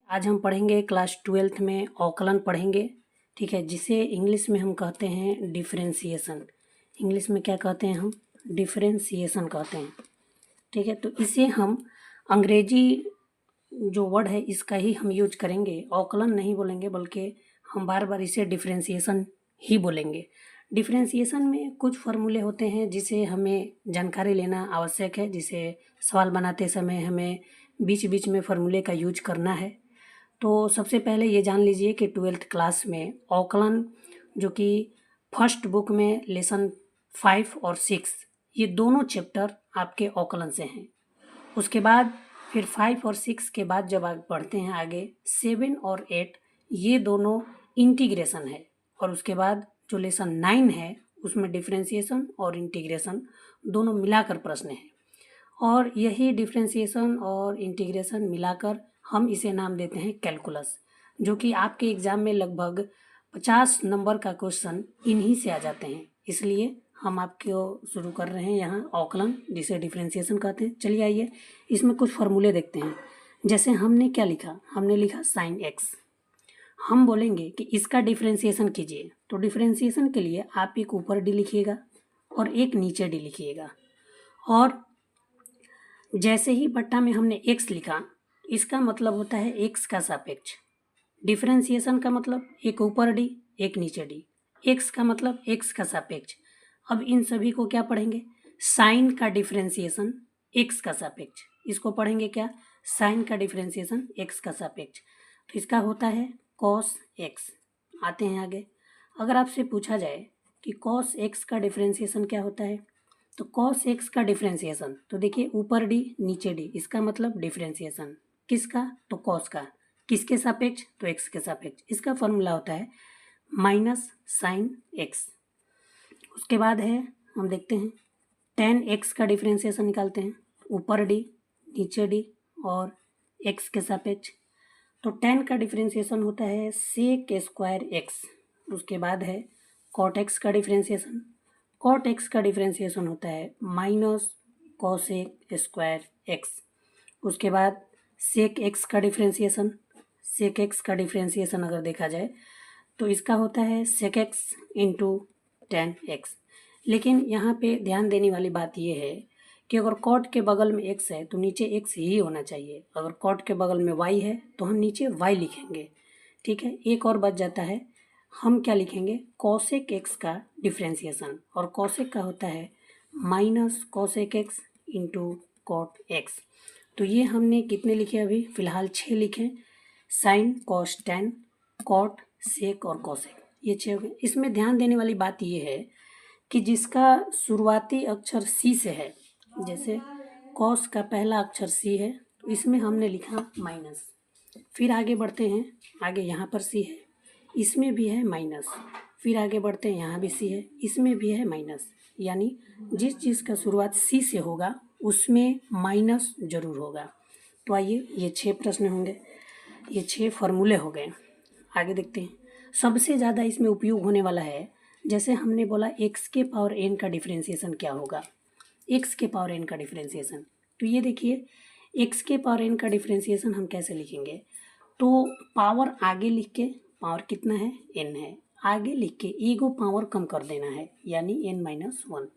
आज हम पढ़ेंगे क्लास 12th में अवकलन पढ़ेंगे। ठीक है, जिसे इंग्लिश में हम कहते हैं डिफरेंशिएशन। इंग्लिश में क्या कहते हैं हम? डिफरेंशिएशन कहते हैं। ठीक है, तो इसे हम अंग्रेजी जो वर्ड है इसका ही हम यूज करेंगे, अवकलन नहीं बोलेंगे, बल्कि हम बार बार इसे डिफरेंशिएशन ही बोलेंगे। डिफरेंशिएशन में कुछ फार्मूले होते हैं जिसे हमें जानकारी लेना आवश्यक है, जिसे सवाल बनाते समय हमें बीच बीच में फार्मूले का यूज करना है। तो सबसे पहले ये जान लीजिए कि 12th क्लास में अवकलन, जो कि फर्स्ट बुक में लेसन 5 और 6 ये दोनों चैप्टर आपके अवकलन से हैं। उसके बाद फिर 5 और 6 के बाद जब आप पढ़ते हैं आगे 7 और 8 ये दोनों इंटीग्रेशन है। और उसके बाद जो लेसन 9 है उसमें डिफरेंशिएशन और इंटीग्रेशन दोनों मिलाकर प्रश्न है। और यही डिफरेंशिएशन और इंटीग्रेशन मिलाकर हम इसे नाम देते हैं कैलकुलस, जो कि आपके एग्ज़ाम में लगभग 50 नंबर का क्वेश्चन इन्हीं से आ जाते हैं। इसलिए हम आपको शुरू कर रहे हैं यहाँ अवकलन, जिसे डिफरेंशिएशन कहते हैं। चलिए आइए इसमें कुछ फार्मूले देखते हैं। जैसे हमने क्या लिखा? हमने लिखा साइन एक्स। हम बोलेंगे कि इसका डिफरेंशिएशन कीजिए, तो डिफरेंशिएशन के लिए आप एक ऊपर डी लिखिएगा और एक नीचे डी लिखिएगा। और जैसे ही बट्टा में हमने x लिखा, इसका मतलब होता है x का सापेक्ष। डिफरेंशिएशन का मतलब एक ऊपर डी एक नीचे डी, x का मतलब x का सापेक्ष। अब इन सभी को क्या पढ़ेंगे? साइन का डिफरेंशिएशन x का सापेक्ष। इसको पढ़ेंगे क्या? साइन का डिफरेंशिएशन x का सापेक्ष। तो इसका होता है cos x। आते हैं आगे। अगर आपसे पूछा जाए कि cos x का डिफरेंशिएशन क्या होता है, तो cos x का डिफरेंशिएशन, तो देखिए ऊपर डी नीचे डी, इसका मतलब डिफरेंशिएशन किसका? तो cos का। किसके सापेक्ष? तो x के सापेक्ष। इसका फॉर्मूला होता है माइनस साइन x। उसके बाद है, हम देखते हैं tan x का डिफरेंशिएशन निकालते हैं, ऊपर डी नीचे डी और x के सापेक्ष। तो tan का डिफरेंशिएशन होता है sec स्क्वायर x। उसके बाद है cot x का डिफरेंशिएशन। cot x का डिफरेंशिएशन होता है माइनस cosec स्क्वायर x। उसके बाद sec x का डिफरेंशिएशन, sec x का डिफरेंशिएशन अगर देखा जाए तो इसका होता है sec x into tan x। लेकिन यहाँ पे ध्यान देने वाली बात यह है कि अगर cot के बगल में x है तो नीचे x ही होना चाहिए। अगर cot के बगल में y है तो हम नीचे y लिखेंगे। ठीक है, एक और बच जाता है, हम क्या लिखेंगे? cosec x का डिफरेंशिएशन, और cosec का होता है minus cosec x into cot x। तो ये हमने कितने लिखे? अभी फिलहाल 6 लिखे, sign cos tan cot sec और cosec, ये 6 हो गए। इसमें ध्यान देने वाली बात ये है कि जिसका शुरुआती अक्षर C से है, जैसे cos का पहला अक्षर C है तो इसमें हमने लिखा माइनस। फिर आगे बढ़ते हैं, आगे यहाँ पर C है, इसमें भी है माइनस। फिर आगे बढ़ते हैं, यहाँ भी C है, इसमें भी है माइनस। यानी जिस चीज़ का शुरुआत C से होगा उसमें माइनस जरूर होगा। तो आइए ये 6 प्रश्न होंगे, ये 6 फार्मूले हो गए। आगे देखते हैं, सबसे ज़्यादा इसमें उपयोग होने वाला है, जैसे हमने बोला x के पावर n का डिफरेंशिएशन क्या होगा? x के पावर n का डिफरेंशिएशन, तो ये देखिए x के पावर n का डिफरेंशिएशन हम कैसे लिखेंगे? तो पावर आगे लिख के, पावर कितना है? n है, आगे लिख के ईगो पावर कम कर देना है, यानी n माइनस 1।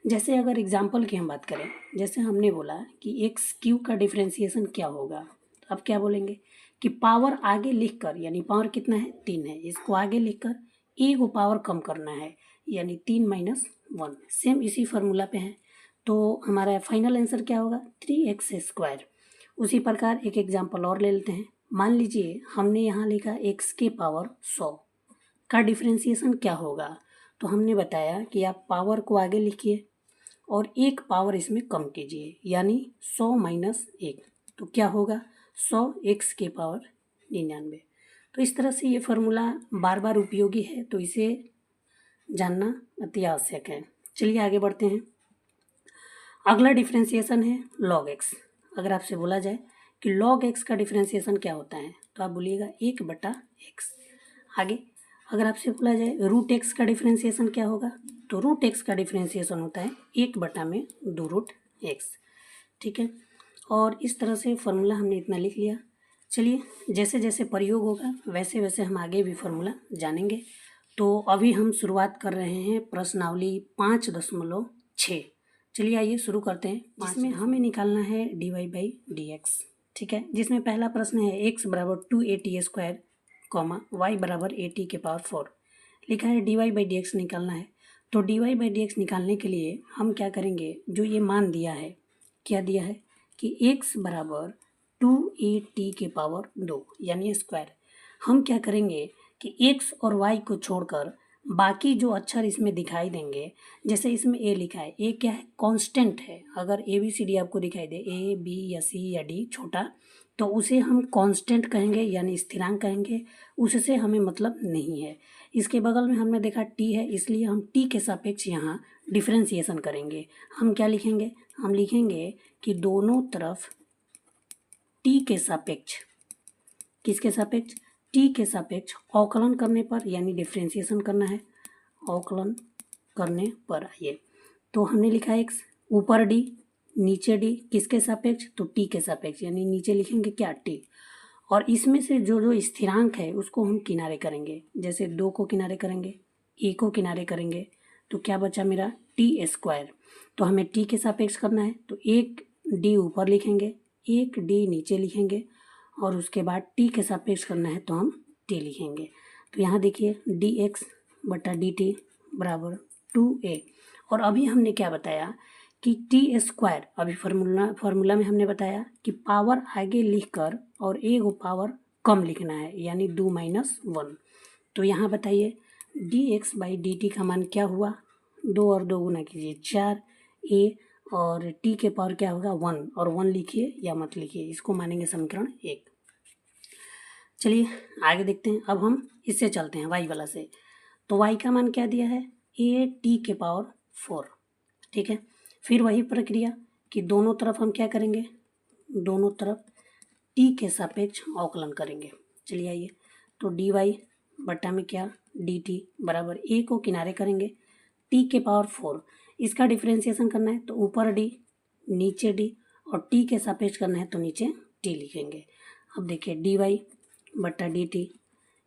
जैसे अगर एग्जाम्पल की हम बात करें, जैसे हमने बोला कि एक्स क्यू का डिफरेंशिएशन क्या होगा, तो अब क्या बोलेंगे कि पावर आगे लिखकर, यानी पावर कितना है? 3 है, इसको आगे लिखकर ईगो पावर कम करना है, यानी 3 माइनस 1। सेम इसी फार्मूला पे है, तो हमारा फाइनल आंसर क्या होगा? 3x square. उसी प्रकार एक एग्जाम्पल और ले लेते हैं। मान लीजिए हमने यहाँ लिखा x के पावर 100 का डिफरेंशिएशन क्या होगा, तो हमने बताया कि आप पावर को आगे लिखिए और एक पावर इसमें कम कीजिए, यानी 100 माइनस 1, तो क्या होगा? 100 x के पावर 99। तो इस तरह से ये फार्मूला बार बार उपयोगी है, तो इसे जानना अति आवश्यक है। चलिए आगे बढ़ते हैं। अगला डिफरेंशिएशन है log x। अगर आपसे बोला जाए कि log x का डिफरेंशिएशन क्या होता है, तो आप बोलिएगा 1/x। आगे अगर आपसे बोला जाए रूट x का डिफरेंशिएशन क्या होगा, तो रूट x का डिफरेंशिएशन होता है 1/2 रूट x। ठीक है, और इस तरह से फार्मूला हमने इतना लिख लिया। चलिए जैसे जैसे प्रयोग होगा वैसे वैसे हम आगे भी फॉर्मूला जानेंगे। तो अभी हम शुरुआत कर रहे हैं प्रश्नावली 5.6। चलिए आइए शुरू करते हैं। जिसमें हमें निकालना है dy/dx, ठीक है। जिसमें पहला प्रश्न है x बराबर 2at² कॉमा y बराबर at⁴ लिखा है। dy/dx निकालना है। तो dy/dx निकालने के लिए हम क्या करेंगे, जो ये मान दिया है, क्या दिया है कि x बराबर 2at² यानी स्क्वायर, हम क्या करेंगे कि x और y को छोड़कर बाकी जो अक्षर इसमें दिखाई देंगे, जैसे इसमें a लिखा है, a क्या है, कांस्टेंट है। अगर ABCD आपको दिखाई दे, A B या C या D छोटा, तो उसे हम कांस्टेंट कहेंगे यानी स्थिरांक कहेंगे, उससे हमें मतलब नहीं है। इसके बगल में हमने देखा t है, इसलिए हम t के सापेक्ष यहाँ डिफरेंशिएशन करेंगे। हम क्या लिखेंगे, हम लिखेंगे कि दोनों तरफ t के सापेक्ष, किसके सापेक्ष, t के सापेक्ष अवकलन करने पर, यानी डिफरेंशिएशन करना है अवकलन करने पर। आइए, तो हमने लिखा x, ऊपर d नीचे d, किसके सापेक्ष, तो t के सापेक्ष, यानी नीचे लिखेंगे क्या, t। और इसमें से जो जो स्थिरांक है उसको हम किनारे करेंगे। जैसे 2 को किनारे करेंगे, a को किनारे करेंगे, तो क्या बचा मेरा t²। तो हमें t के सापेक्ष करना है, तो एक d ऊपर लिखेंगे, एक d नीचे लिखेंगे, और उसके बाद t के सापेक्ष करना है तो हम t लिखेंगे। तो यहाँ देखिए dx/dt बराबर 2a। और अभी हमने क्या बताया कि t², अभी फार्मूला में हमने बताया कि पावर आगे लिखकर और एक पावर कम लिखना है, यानी 2 - 1। तो यहाँ बताइए dx/dt का मान क्या हुआ, 2 और 2 गुना कीजिए 4a, और t के पावर क्या होगा 1, और 1 लिखिए या मत लिखिए, इसको मानेंगे समीकरण 1। चलिए आगे देखते हैं। अब हम इससे चलते हैं y वाला से। तो y का मान क्या दिया है, at⁴, ठीक है। फिर वही प्रक्रिया कि दोनों तरफ हम क्या करेंगे, दोनों तरफ t के सापेक्ष अवकलन करेंगे। चलिए आइए, तो dy में क्या dt बराबर a को किनारे करेंगे, t के पावर 4, इसका डिफरेंशिएशन करना है तो ऊपर d नीचे d, और t के सापेक्ष करना है तो नीचे t लिखेंगे। अब देखिए dy/dt,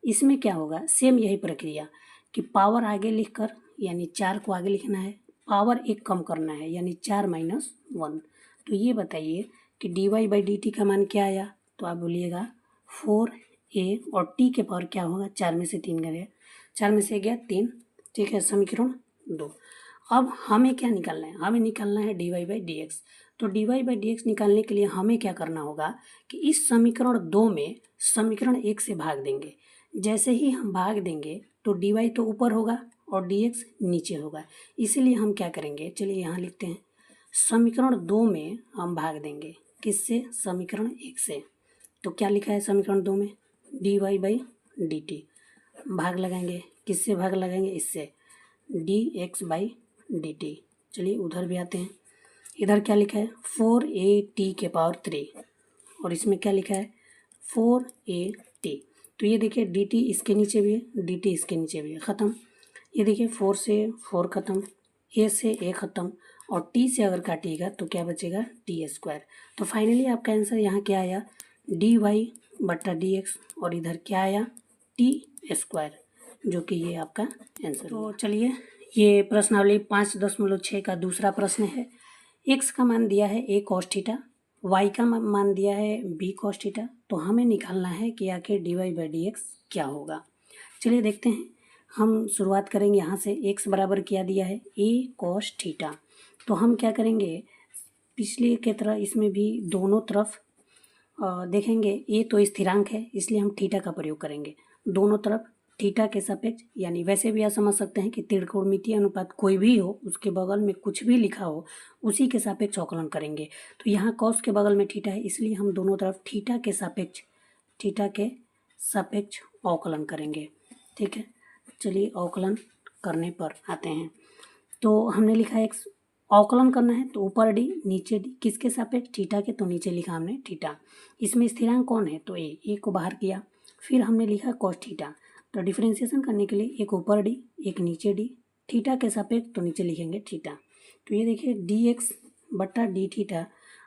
इसमें क्या होगा, सेम यही प्रक्रिया कि पावर आगे लिखकर, यानी 4 को आगे लिखना है, पावर 1 कम करना है, यानी 4 - 1। तो ये बताइए कि dy/dt का मान क्या आया, तो आप बोलिएगा 4a, और t के पावर क्या होगा, 4 में से 3 गया, 4 में से गया 3, ठीक है, समीकरण 2। अब हमें क्या निकालना है, हमें निकालना है dy/dx। तो dy/dx निकालने के लिए हमें क्या करना होगा कि इस समीकरण 2 में समीकरण 1 से भाग देंगे। जैसे ही हम भाग देंगे तो dy तो ऊपर होगा और dx नीचे होगा, इसीलिए हम क्या करेंगे, चलिए यहाँ लिखते हैं, समीकरण 2 में हम भाग देंगे, किससे, समीकरण 1 से। तो क्या लिखा है समीकरण 2 में, dy/dt, भाग लगाएंगे, किससे भाग लगाएंगे, इससे, dx/dt। चलिए उधर भी आते हैं, इधर क्या लिखा है 4at⁴, और इसमें क्या लिखा है 4at। तो ये देखिए dt इसके नीचे भी है, dt इसके नीचे भी है, ख़त्म। ये देखिए 4 से 4 ख़त्म, a से a ख़त्म, और t से अगर काटिएगा तो क्या बचेगा t²। तो फाइनली आपका आंसर यहाँ क्या आया, dy/dx, और इधर क्या आया t², जो कि ये आपका आंसर। तो चलिए ये प्रश्नावली 5.6 का दूसरा प्रश्न है। x का मान दिया है a cos थीटा, y का मान दिया है b cos थीटा। तो हमें निकालना है कि आखिर dy/dx क्या होगा। चलिए देखते हैं, हम शुरुआत करेंगे यहाँ से। x बराबर क्या दिया है, a cos थीटा। तो हम क्या करेंगे, पिछले की तरह इसमें भी दोनों तरफ देखेंगे, a तो स्थिरांक है इसलिए हम थीटा का प्रयोग करेंगे, दोनों तरफ थीटा के सापेक्ष, यानी वैसे भी आप समझ सकते हैं कि त्रिकोणमितीय अनुपात कोई भी हो, उसके बगल में कुछ भी लिखा हो, उसी के सापेक्ष अवकलन करेंगे। तो यहाँ कॉस के बगल में थीटा है, इसलिए हम दोनों तरफ थीटा के सापेक्ष अवकलन करेंगे, ठीक है। चलिए अवकलन करने पर आते हैं। तो हमने लिखा है अवकलन करना है तो ऊपर डी नीचे डी, किसके सापेक्ष, थीटा के, तो नीचे लिखा हमने थीटा। इसमें स्थिरांक कौन है, तो ए को बाहर किया, फिर हमने लिखा कॉस थीटा। तो डिफरेंशिएशन करने के लिए एक ऊपर डी एक नीचे डी, थीटा के सापेक्ष तो नीचे लिखेंगे थीटा। तो ये देखिए dx/d थीटा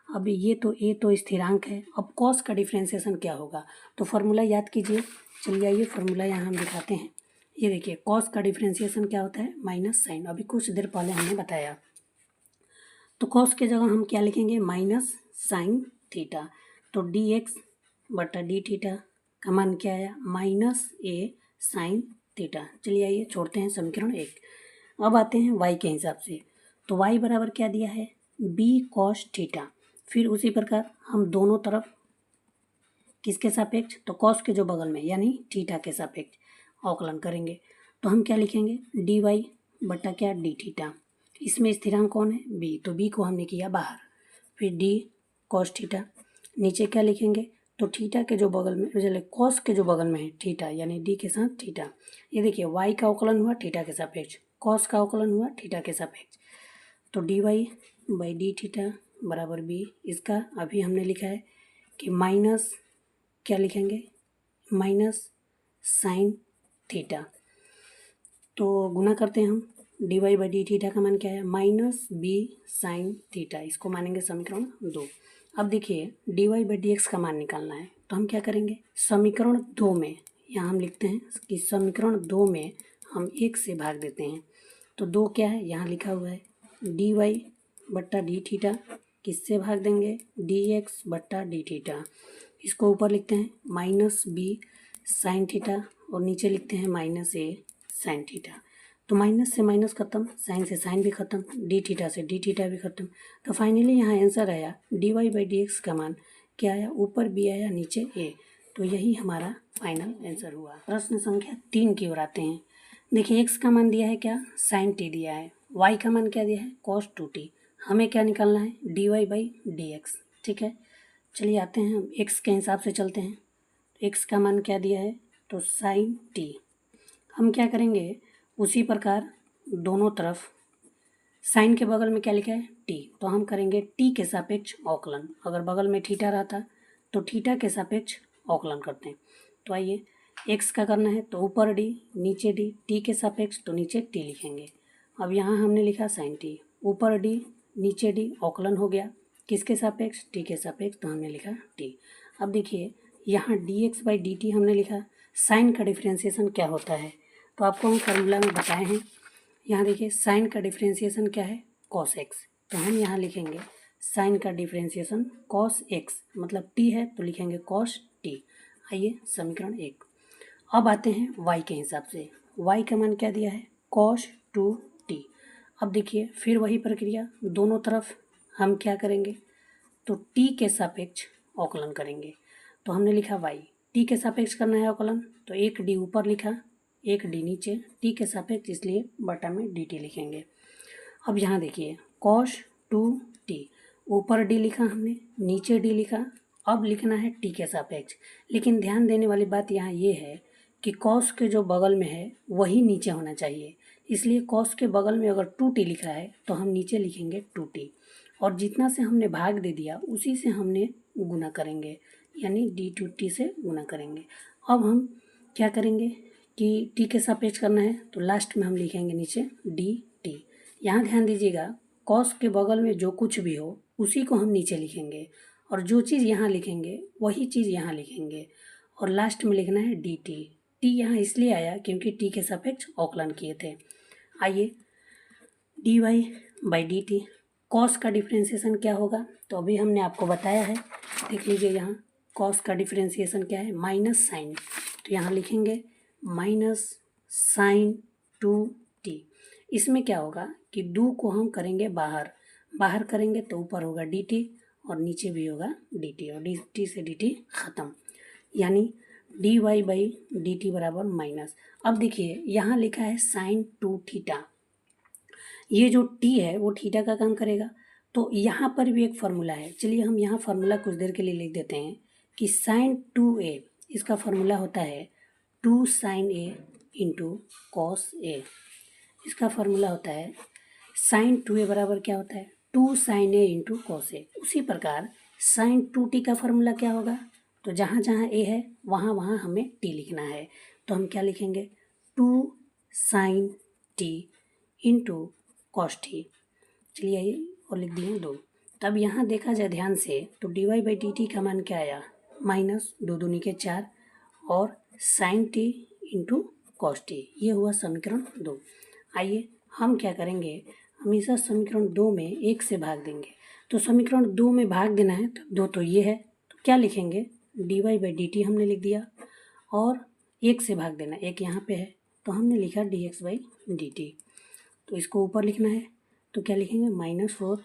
अब ये तो ए तो स्थिरांक है, अब कॉस का डिफ्रेंसिएशन क्या होगा, तो फार्मूला याद कीजिए। चलिए आइए फार्मूला यहाँ हम दिखाते हैं। ये देखिए कॉस का डिफ्रेंसिएशन क्या होता है, माइनस साइन, अभी कुछ देर पहले हमने बताया। तो कॉस के जगह हम क्या लिखेंगे, माइनस साइन थीटा। तो डी एक्स बटा डी थीटा का मान क्या आया, माइनस ए साइन थीटा। चलिए आइए छोड़ते हैं समीकरण 1। अब आते हैं y के हिसाब से। तो y बराबर क्या दिया है, b cos थीटा। फिर उसी प्रकार हम दोनों तरफ किसके सापेक्ष, तो cos के जो बगल में यानी थीटा के सापेक्ष अवकलन करेंगे। तो हम क्या लिखेंगे, डी वाई बटा क्या डी थीटा। इसमें स्थिरांक कौन है, b, तो b को हमने किया बाहर। फिर d cos थीटा, नीचे क्या लिखेंगे, तो थीटा के जो बगल में, चलिए कॉस के जो बगल में है थीटा यानी डी के साथ थीटा। ये देखिए y का अवकलन हुआ थीटा के सापेक्ष, कॉस का अवकलन हुआ थीटा के सापेक्ष। तो d y by d theta बराबर बी। इसका अभी हमने लिखा है कि माइनस क्या लिखेंगे, माइनस साइन थीटा। तो गुना करते हैं हम, d y by d theta का मान क्या है, माइनस बी साइन थीटा। इसको मानेंगे समीकरण 2। अब देखिए d y by d x का मान निकालना है। तो हम क्या करेंगे, समीकरण 2 में यहाँ हम लिखते हैं कि समीकरण 2 में हम 1 से भाग देते हैं। तो 2 क्या है, यहाँ लिखा हुआ है डी वाई बट्टा डी थीटा, किससे भाग देंगे, डी एक्स बट्टा डी थीटा। इसको ऊपर लिखते हैं माइनस बी साइन थीटा और नीचे लिखते हैं माइनस ए साइन थीटा। तो माइनस से माइनस खत्म, साइन से साइन भी खत्म, डी थीटा से डी थीटा भी खत्म। तो फाइनली यहाँ आंसर आया d y by d x का मान क्या आया, ऊपर बी आया नीचे ए। तो यही हमारा फाइनल आंसर हुआ। प्रश्न संख्या 3 की ओर आते हैं। देखिए एक्स का मान दिया है क्या, साइन टी दिया है, वाई का मान क्या दिया है, कॉस 2t। हमें क्या निकालना है, d y by d x. ठीक है, चलिए आते हैं हम एक्स के हिसाब से चलते हैं। एक्स का मान क्या दिया है, तो साइन टी। हम क्या करेंगे, उसी प्रकार दोनों तरफ साइन के बगल में क्या लिखा है, टी, तो हम करेंगे टी के सापेक्ष अवकलन। अगर बगल में थीटा रहता तो थीटा के सापेक्ष अवकलन करते हैं। तो आइए एक्स का करना है, तो ऊपर डी नीचे डी, टी के सापेक्ष तो नीचे टी लिखेंगे। अब यहाँ हमने लिखा साइन टी, ऊपर डी नीचे डी, अवकलन हो गया किसके सापेक्ष, टी के सापेक्ष, तो हमने लिखा टी। अब देखिए यहाँ D x by d T हमने लिखा, साइन का डिफ्रेंसिएशन क्या होता है, तो आपको हम फार्मूला में बताए हैं। यहाँ देखिए साइन का डिफ्रेंसिएशन क्या है, कॉस एक्स। तो हम यहाँ लिखेंगे साइन का डिफ्रेंसिएशन कॉस एक्स, मतलब टी है तो लिखेंगे कॉस टी। आइए समीकरण 1। अब आते हैं y के हिसाब से। y का मान क्या दिया है, cos 2t। अब देखिए फिर वही प्रक्रिया, दोनों तरफ हम क्या करेंगे, तो t के सापेक्ष अवकलन करेंगे। तो हमने लिखा y, t के सापेक्ष करना है अवकलन, तो एक d ऊपर लिखा एक d नीचे, t के सापेक्ष इसलिए बटा में dt लिखेंगे। अब यहाँ देखिए cos 2t, ऊपर d लिखा हमने नीचे d लिखा, अब लिखना है t के सापेक्ष। लेकिन ध्यान देने वाली बात यहाँ ये है कि कॉस के जो बगल में है वही नीचे होना चाहिए, इसलिए कॉस के बगल में अगर 2t लिखा है तो हम नीचे लिखेंगे 2t, और जितना से हमने भाग दे दिया उसी से हमने गुना करेंगे, यानी d2t से गुना करेंगे। अब हम क्या करेंगे कि t के सापेक्ष करना है तो लास्ट में हम लिखेंगे नीचे dt। यहाँ ध्यान दीजिएगा कॉस के बगल में जो कुछ भी हो उसी को हम नीचे लिखेंगे, और जो चीज़ यहाँ लिखेंगे वही चीज़ यहाँ लिखेंगे, और लास्ट में लिखना है dt। टी यहाँ इसलिए आया क्योंकि टी के सापेक्ष अवकलन किए थे। आइए d y by d t, cos का डिफ्रेंसिएशन क्या होगा, तो अभी हमने आपको बताया है, देख लीजिए यहाँ कॉस का डिफ्रेंसिएशन क्या है, माइनस साइन। तो यहाँ लिखेंगे माइनस साइन 2t। इसमें क्या होगा कि 2 को हम करेंगे बाहर, बाहर करेंगे तो ऊपर होगा dt और नीचे भी होगा dt, और dt से dt ख़त्म, यानी d y by d t बराबर माइनस। अब देखिए यहाँ लिखा है साइन 2 थीटा, ये जो टी है वो थीटा का काम करेगा। तो यहाँ पर भी एक फार्मूला है, चलिए हम यहाँ फार्मूला कुछ देर के लिए लिख देते हैं कि साइन 2a, इसका फार्मूला होता है 2 sine a into cos a। इसका फार्मूला होता है साइन 2a बराबर क्या होता है, 2 sine a into cos a। उसी प्रकार साइन 2t का फार्मूला क्या होगा, तो जहाँ जहाँ a है वहाँ वहाँ हमें t लिखना है। तो हम क्या लिखेंगे, 2 sine t into cos t। चलिए आइए और लिख दिए 2। तब यहाँ देखा जाए ध्यान से तो dy बाई डी टी का मान क्या आया, माइनस 2 दूनी के 4 और sine t into cos t, ये हुआ समीकरण 2। आइए हम क्या करेंगे, हमेशा समीकरण 2 में 1 से भाग देंगे। तो समीकरण 2 में भाग देना है तो 2 तो ये है, तो क्या लिखेंगे, dy बाई डी टी हमने लिख दिया और 1 से भाग देना, 1 यहाँ पे है तो हमने लिखा dx बाई डी टी। तो इसको ऊपर लिखना है तो क्या लिखेंगे, -4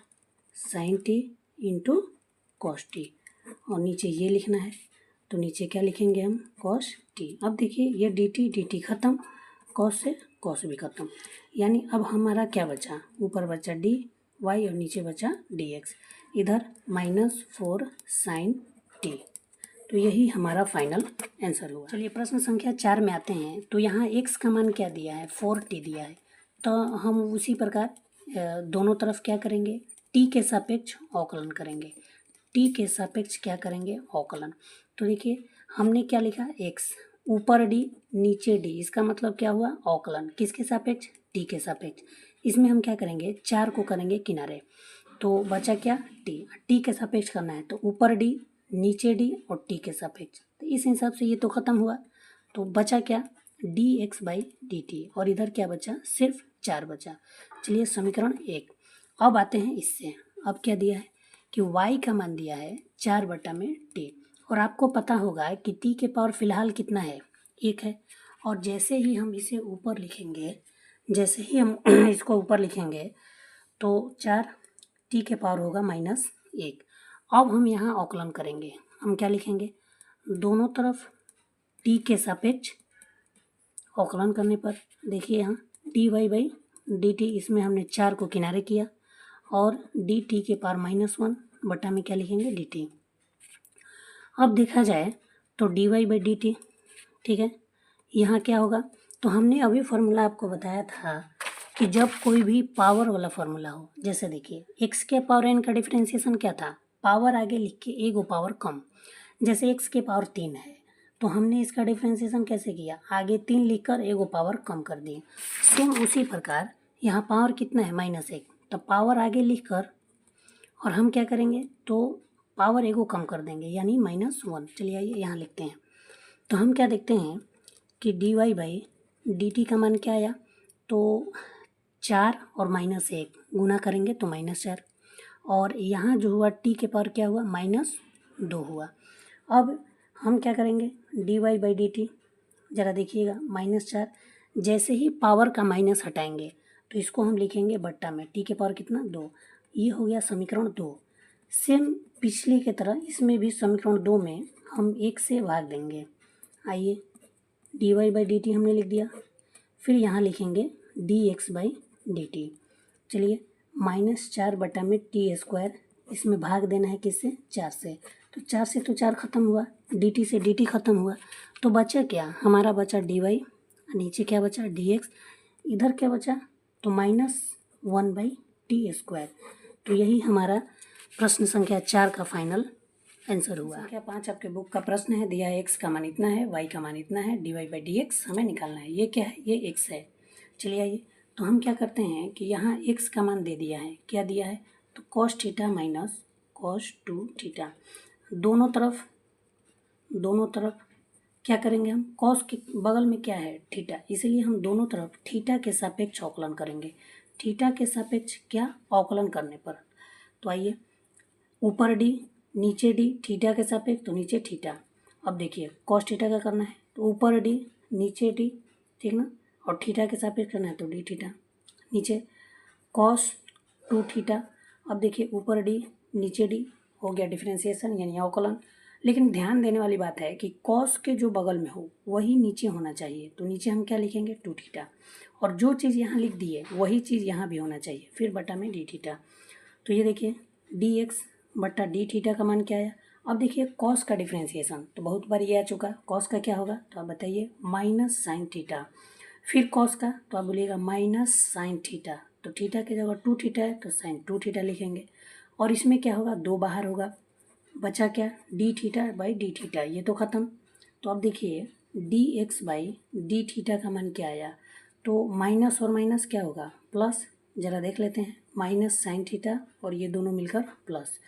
sine t into cos t, और नीचे ये लिखना है तो नीचे क्या लिखेंगे हम, कॉस टी। अब देखिए ये डी टी खत्म, कॉस से कॉस भी खत्म, यानी अब हमारा क्या बचा, ऊपर बचा डी वाई और नीचे बचा डी एक्स, इधर -4 साइन टी। तो यही हमारा फाइनल आंसर हुआ। चलिए प्रश्न संख्या 4 में आते हैं। तो यहाँ x का मान क्या दिया है, 4t दिया है। तो हम उसी प्रकार दोनों तरफ क्या करेंगे, t के सापेक्ष अवकलन करेंगे, t के सापेक्ष क्या करेंगे, अवकलन। तो देखिए हमने क्या लिखा, x ऊपर d नीचे d, इसका मतलब क्या हुआ, अवकलन किसके सापेक्ष, t के सापेक्ष। इसमें हम क्या करेंगे, 4 को करेंगे किनारे, तो बचा क्या, t के सापेक्ष करना है तो ऊपर d नीचे d और t के सापेक्ष। तो इस हिसाब से ये तो खत्म हुआ, तो बचा क्या, dx बाई डी टी, और इधर क्या बचा, सिर्फ 4 बचा। चलिए समीकरण 1। अब आते हैं इससे, अब क्या दिया है कि y का मान दिया है 4/t, और आपको पता होगा कि t के पावर फिलहाल कितना है, 1 है। और जैसे ही हम इसे ऊपर लिखेंगे, जैसे ही हम इसको ऊपर लिखेंगे तो 4t के पावर होगा -1। अब हम यहाँ अवकलन करेंगे, हम क्या लिखेंगे, दोनों तरफ t के सापेक्ष अवकलन करने पर देखिए यहाँ dy बाई डी टी, इसमें हमने 4 को किनारे किया और dt के पावर -1 बटा में क्या लिखेंगे, dt। अब देखा जाए तो dy बाई डी टी, ठीक है, यहाँ क्या होगा, तो हमने अभी फॉर्मूला आपको बताया था कि जब कोई भी पावर वाला फॉर्मूला हो, जैसे देखिए x के पावर n का डिफरेंशिएशन क्या था, पावर आगे लिख के एगो पावर कम, जैसे x के पावर 3 है तो हमने इसका डिफरेंशिएशन कैसे किया, आगे 3 लिखकर एगो पावर कम कर दिए। सेम उसी प्रकार यहाँ पावर कितना है, -1, तो पावर आगे लिखकर और हम क्या करेंगे, तो पावर एगो कम कर देंगे यानी -1। चलिए आइए यहाँ लिखते हैं, तो हम क्या देखते हैं कि dy बाई डी टी का मान क्या आया, तो 4 और -1 गुना करेंगे तो -4, और यहाँ जो हुआ t के पावर क्या हुआ, -2 हुआ। अब हम क्या करेंगे, dy बाई डी टी, ज़रा देखिएगा -4, जैसे ही पावर का माइनस हटाएंगे तो इसको हम लिखेंगे बट्टा में, t के पावर कितना, 2। ये हो गया समीकरण 2। सेम पिछले की तरह इसमें भी समीकरण 2 में हम 1 से भाग देंगे। आइए dy बाई डी टी हमने लिख दिया, फिर यहाँ लिखेंगे dx बाई डी टी। चलिए -4 बटा में t², इसमें भाग देना है किससे, 4 से, तो 4 से तो 4 खत्म हुआ, dt से dt खत्म हुआ, तो बचा क्या, हमारा बचा dy, नीचे क्या बचा, dx, इधर क्या बचा, तो -1 बाई t²। तो यही हमारा प्रश्न संख्या 4 का फाइनल आंसर हुआ। संख्या 5 आपके बुक का प्रश्न है, दिया है x का मान इतना है, y का मान इतना है, dy बाई dx हमें निकालना है। ये क्या है, ये x है। चलिए आइए, तो हम क्या करते हैं कि यहाँ x का मान दे दिया है, क्या दिया है, तो cos theta minus cos 2 theta, दोनों तरफ क्या करेंगे हम, cos के बगल में क्या है, थीटा, इसलिए हम दोनों तरफ थीटा के सापेक्ष अवकलन करेंगे। थीटा के सापेक्ष क्या, अवकलन करने पर, तो आइए ऊपर d नीचे d, थीटा के सापेक्ष तो नीचे थीटा। अब देखिए cos थीटा का करना है तो ऊपर d नीचे d, ठीक ना, और थीटा के सापेक्ष करना है तो d थीटा, नीचे cos 2 थीटा। अब देखिए ऊपर d नीचे d, हो गया डिफरेंशिएशन यानी अवकलन। लेकिन ध्यान देने वाली बात है कि cos के जो बगल में हो वही नीचे होना चाहिए, तो नीचे हम क्या लिखेंगे, 2 थीटा, और जो चीज़ यहाँ लिख दी है वही चीज़ यहाँ भी होना चाहिए, फिर बटा में d थीटा। तो ये देखिए dx बटा डी थीटा का मान क्या आया। अब देखिए cos का डिफरेंशिएशन तो बहुत बार ये आ चुका, cos का क्या होगा, तो आप बताइए, माइनस साइन थीटा, फिर cos का तो आप बोलिएगा माइनस साइन थीटा, तो थीटा की जगह 2 थीटा है तो साइन 2 थीटा लिखेंगे, और इसमें क्या होगा, 2 बाहर होगा, बचा क्या, D theta by d theta, ये तो ख़त्म। तो अब देखिए dx बाई डी थीटा का मान क्या आया, तो माइनस और माइनस क्या होगा, प्लस, ज़रा देख लेते हैं, माइनस साइन थीटा और ये दोनों मिलकर प्लस,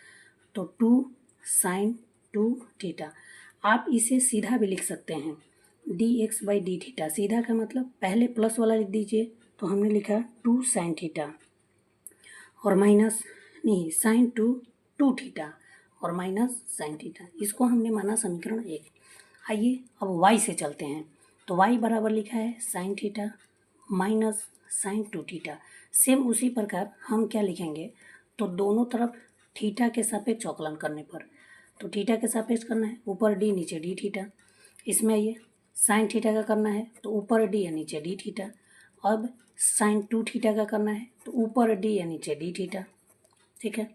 तो 2 साइन 2 थीटा। आप इसे सीधा भी लिख सकते हैं dx/d थीटा। सीधा का मतलब पहले प्लस वाला लिख दीजिए, तो हमने लिखा 2 साइन थीटा और माइनस नहीं साइन 2 थीटा और माइनस साइन थीटा। इसको हमने माना समीकरण 1। आइए अब y से चलते हैं, तो y बराबर लिखा है sine theta minus sine 2 theta. Same उसी प्रकार हम क्या लिखेंगे, तो दोनों तरफ थीटा के सापेक्ष अवकलन करने पर, तो थीटा के सापेक्ष करना है, ऊपर d नीचे d थीटा। इसमें आइए साइन थीटा का करना है तो ऊपर d या नीचे d थीटा। अब साइन 2 थीटा का करना है तो ऊपर d या नीचे d थीटा। ठीक है,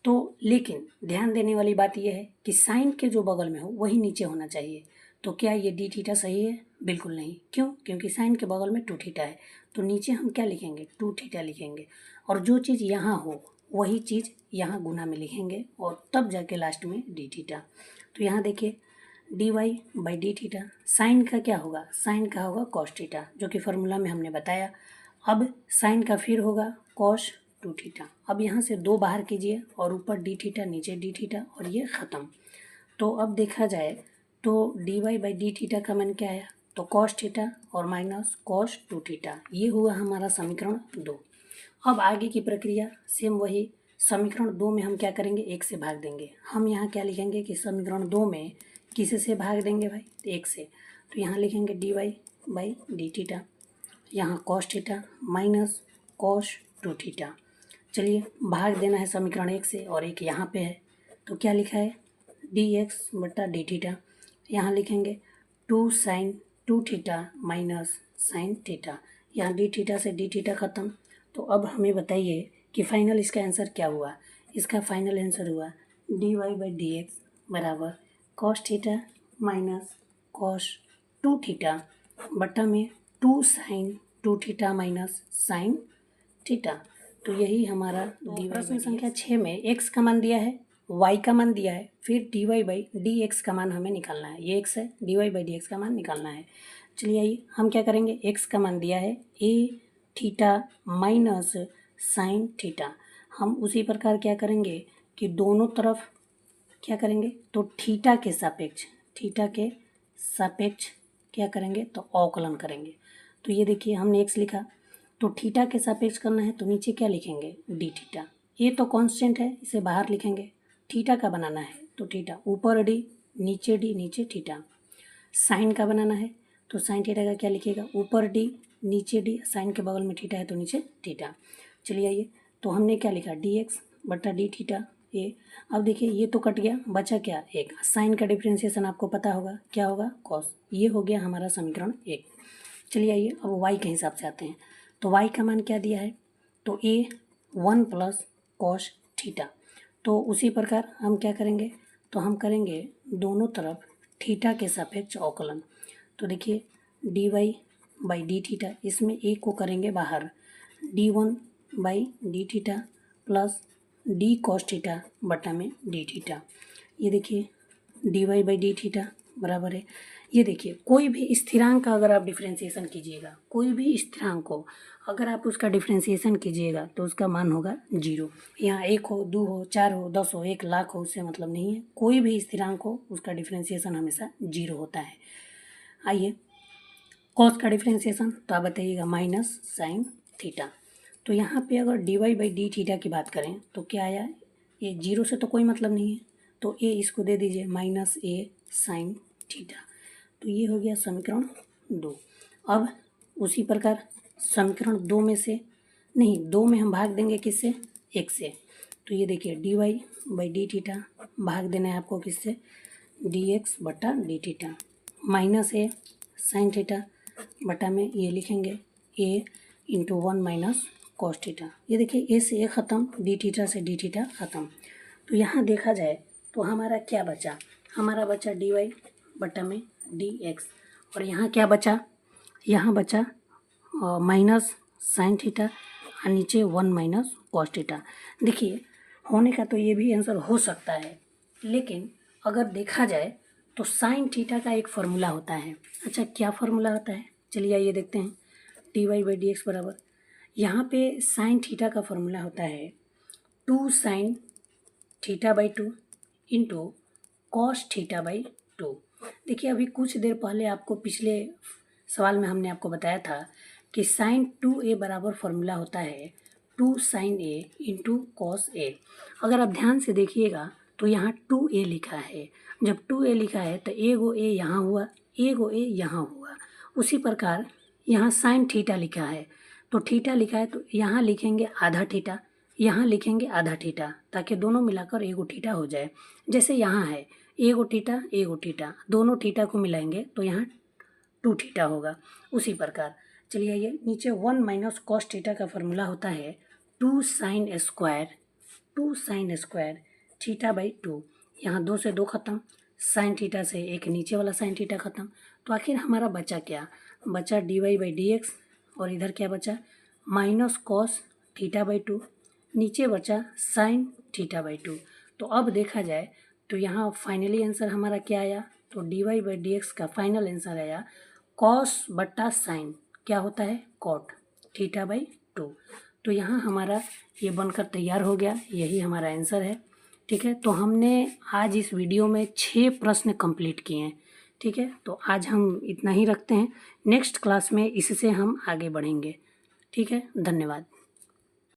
तो लेकिन ध्यान देने वाली बात यह है कि साइन के जो बगल में हो वही नीचे होना चाहिए। तो क्या ये डी थीटा सही है? बिल्कुल नहीं। क्यों? क्योंकि साइन के बगल में 2 थीटा है, तो नीचे हम क्या लिखेंगे? 2 थीटा लिखेंगे, और जो चीज़ यहाँ हो वही चीज़ यहाँ गुना में लिखेंगे और तब जाके लास्ट में डी थीटा। तो यहाँ देखिए dy/d थीटा, साइन का क्या होगा? साइन का होगा कॉस थीटा, जो कि फार्मूला में हमने बताया। अब साइन का फिर होगा कॉस 2 थीटा। अब यहाँ से 2 बाहर कीजिए और ऊपर डी थीटा नीचे डी थीटा और ये ख़त्म। तो अब देखा जाए तो dy/d थीटा का मान क्या आया? तो कॉस थीटा और माइनस कॉस 2 थीटा। ये हुआ हमारा समीकरण 2। अब आगे की प्रक्रिया सेम वही। समीकरण 2 में हम क्या करेंगे? 1 से भाग देंगे। हम यहाँ क्या लिखेंगे कि समीकरण 2 में किसी से भाग देंगे भाई? 1 से। तो यहाँ लिखेंगे dy/d थीटा, यहाँ cos theta minus cos 2 theta. चलिए भाग देना है समीकरण 1 से और एक यहाँ पे है, तो क्या लिखा है? dx/d theta. यहाँ लिखेंगे 2 sine 2 theta minus sine theta. यहाँ डी थीटा से डी थीटा ख़त्म। तो अब हमें बताइए कि फाइनल इसका आंसर क्या हुआ? इसका फाइनल आंसर हुआ dy/dx बराबर cos theta minus cos 2 theta बटा में 2 sine 2 theta minus sine theta. तो यही हमारा प्रश्न संख्या 6 में x का मान दिया है, y का मान दिया है, फिर dy/dx का मान हमें निकालना है। ये x है, dy/dx का मान निकालना है। चलिए आइए हम क्या करेंगे, x का मान दिया है a theta minus sine theta. हम उसी प्रकार क्या करेंगे कि दोनों तरफ क्या करेंगे, तो थीटा के सापेक्ष क्या करेंगे, तो अवकलन करेंगे। तो ये देखिए हमने x लिखा, तो थीटा के सापेक्ष करना है तो नीचे क्या लिखेंगे? D theta. ये तो कांस्टेंट है, इसे बाहर लिखेंगे। थीटा का बनाना है तो थीटा ऊपर डी नीचे थीटा। साइन का बनाना है तो साइन थीटा का क्या लिखिएगा? ऊपर डी नीचे डी, साइन के बगल में थीटा है तो नीचे थीटा। चलिए आइए, तो हमने क्या लिखा? dx/d theta. ये अब देखिए ये तो कट गया, बचा क्या? एक। साइन का डिफ्रेंशिएशन आपको पता होगा क्या होगा? कॉस। ये हो गया हमारा समीकरण 1। चलिए आइए अब y के हिसाब से आते हैं। तो y का मान क्या दिया है? तो a 1 प्लस कॉस थीटा। तो उसी प्रकार हम क्या करेंगे, तो हम करेंगे दोनों तरफ थीटा के सापेक्ष अवकलन। तो देखिए dy/d थीटा, इसमें a को करेंगे बाहर, d1/d theta plus d cos theta बटा में d थीटा। ये देखिए dy/d थीटा बराबर है, ये देखिए कोई भी स्थिरांक का अगर आप डिफ्रेंशिएशन कीजिएगा, कोई भी स्थिरांक को अगर आप उसका डिफ्रेंशिएशन कीजिएगा तो उसका मान होगा 0। यहाँ 1 हो, 2 हो, 4 हो, 10 हो, 1 लाख हो, उससे मतलब नहीं है। कोई भी स्थिरांक हो उसका डिफ्रेंशिएशन हमेशा 0 होता है। आइए कॉस का डिफ्रेंशिएशन, तो आप बताइएगा माइनस साइन थीटा। तो यहाँ पे अगर dy/d थीटा की बात करें तो क्या आया? ये 0 से तो कोई मतलब नहीं है, तो a इसको दे दीजिए माइनस a साइन थीटा। तो ये हो गया समीकरण 2। अब उसी प्रकार समीकरण 2 में से नहीं, 2 में हम भाग देंगे किससे? 1 से। तो ये देखिए dy/d थीटा भाग देना है आपको किससे? dx/d theta minus a sine theta बटा में ये लिखेंगे a into 1 minus cos theta. ये देखिए a से a ख़त्म, d थीटा से d थीटा ख़त्म। तो यहाँ देखा जाए तो हमारा क्या बचा? हमारा बचा dy बटा में dx, और यहाँ क्या बचा? यहाँ बचा माइनस साइन थीटा और नीचे 1 माइनस कॉस थीटा। देखिए होने का तो ये भी आंसर हो सकता है, लेकिन अगर देखा जाए तो साइन थीटा का एक फार्मूला होता है। अच्छा क्या फार्मूला होता है? चलिए आइए देखते हैं। dy/dx बराबर, यहाँ पे साइन थीटा का फॉर्मूला होता है 2 sine theta by 2 into cos theta by 2। देखिए अभी कुछ देर पहले आपको पिछले सवाल में हमने आपको बताया था कि साइन 2a बराबर फॉर्मूला होता है 2 sine a into cos a। अगर आप ध्यान से देखिएगा तो यहाँ 2a लिखा है। जब 2a लिखा है तो एगो a यहाँ हुआ, एगो a यहाँ हुआ। उसी प्रकार यहाँ साइन थीटा लिखा है, तो थीटा लिखा है तो यहाँ लिखेंगे आधा थीटा, यहाँ लिखेंगे आधा थीटा, ताकि दोनों मिलाकर एगो थीटा हो जाए। जैसे यहाँ है एगो थीटा, दोनों थीटा को मिलाएंगे तो यहाँ 2 थीटा होगा। उसी प्रकार चलिए ये नीचे 1 माइनस कॉस थीटा का फॉर्मूला होता है 2 साइन स्क्वायर थीटा बाई 2। यहाँ 2 से 2 खत्म, साइन थीटा से एक नीचे वाला साइन थीटा खत्म, तो आखिर हमारा बचा क्या? बचा dy बाई डी एक्स, और इधर क्या बचा? माइनस कॉस थीटा बाई 2, नीचे बचा साइन थीटा बाई 2। तो अब देखा जाए तो यहाँ फाइनली आंसर हमारा क्या आया? तो dy बाई डी एक्स का फाइनल आंसर आया कॉस बट्टा साइन, क्या होता है? Cot theta by 2। तो यहाँ हमारा ये बनकर तैयार हो गया, यही हमारा आंसर है। ठीक है, तो हमने आज इस वीडियो में 6 प्रश्न कंप्लीट किए हैं। ठीक है, तो आज हम इतना ही रखते हैं, नेक्स्ट क्लास में इससे हम आगे बढ़ेंगे। ठीक है, धन्यवाद।